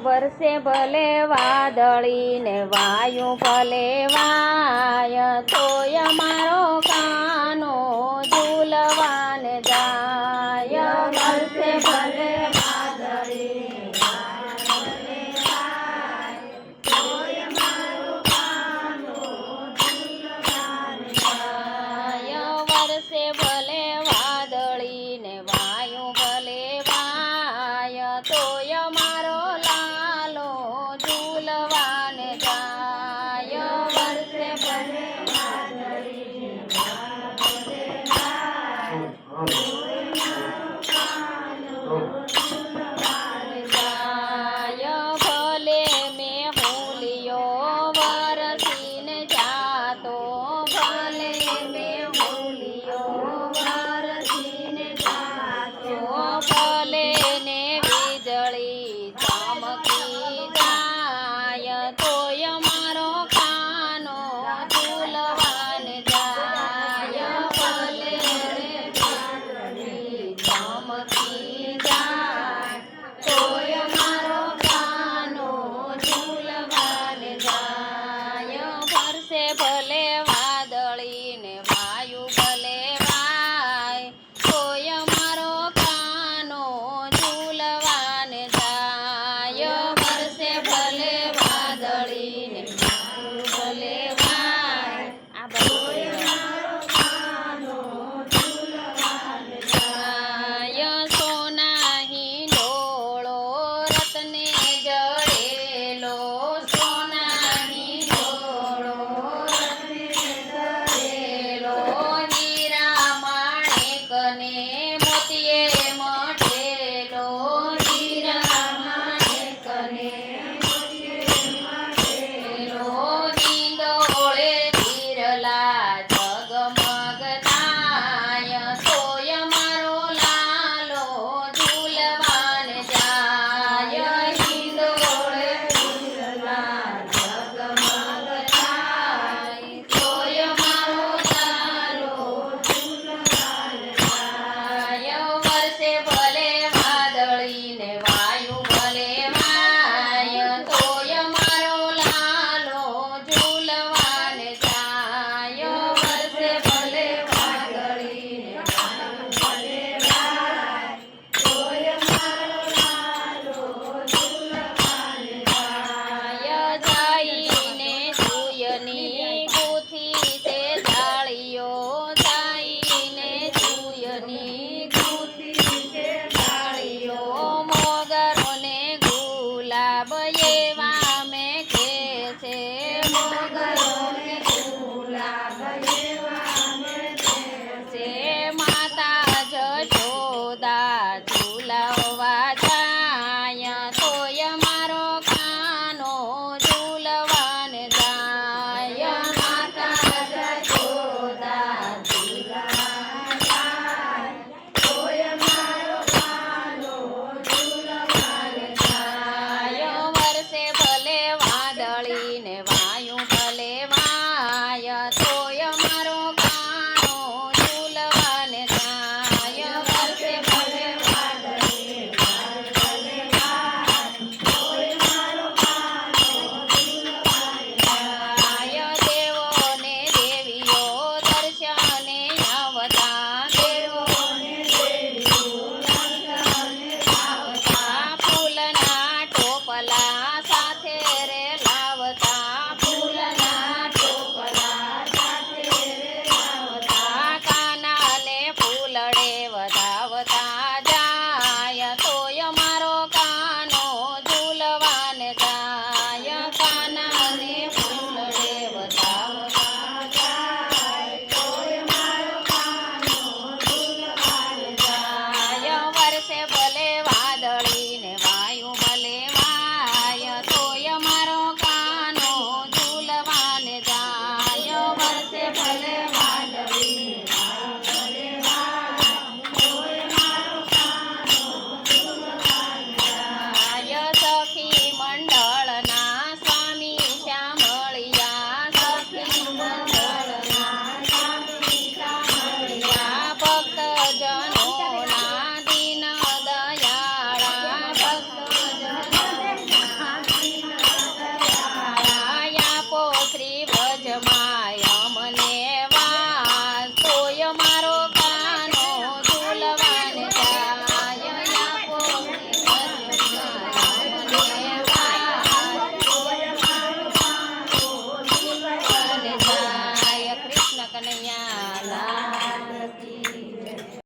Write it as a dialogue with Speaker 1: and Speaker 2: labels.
Speaker 1: વરસે ભલે વાદળી ને વાયુ ભલે વાય, તોય મારો કાનો ઝૂલવાને જાય. વરસે ભલે વાદળી ને વાયુ ભલે વાય, તોય મારો કાનો ઝૂલવાને જાય. વરસે ભલે વાદળી ને વાયુ ભલે વાય, તોય મારો લાલો ઝૂલવાને જાય. વરસે ભલે વાદળી ને વાયુ ભલે વાય, તોય મારો કાનો ઝૂલવાને જાય. ભલે મેહુલિયો વરસીને જાતો, ભલે મેહુલિયો વરસીને જાતો, ભલે ને વીજળી ચમકી જાય, તોય મારો કાનો ઝૂલવાને જાય. ભલે ને વીજળી ચમકી જાય, તોય મારો કાનો ઝૂલવાને જાય. વરસે ભલે વાદળી ને વાયુ ભલે વાય, તોય મારો કાનો ઝૂલવાને જાય. વરસે ભલે વાદળી ને વાયુ ભલે વાય, આ તોય મારો કાનો ઝૂલવાને જાય. સોના હિંડોળો રત્ને જડેલો, સોના હિંડોળો રત્ને જડેલો, હીરા માણેક ને મોતીએ મઢેલો, હીરા માણેક ને મોતીએ મઢેલો, હિંડોળે હિરલા જગમગ થાય, તોય મારો લાલો ઝૂલવાને જાય. હિંડોળે હિરલા જગમગ થાય, તોય મારો લાલો ઝૂલવાને જાય. વરસે ભલે વાદળી ને વાયુ ભલે વાય, તોય મારો લાલો ઝૂલવાને જાય. વરસે ભલે વાદળી ને વાયુ ભલે વાય, તોય મારો લાલો ઝૂલવાને જાય. જાઈને સૂયની ગૂંથી છે જાળીઓ, જાઈને સૂયની ગૂંથી છે જાળીઓ, મોગરો ને ગુલાબ એવા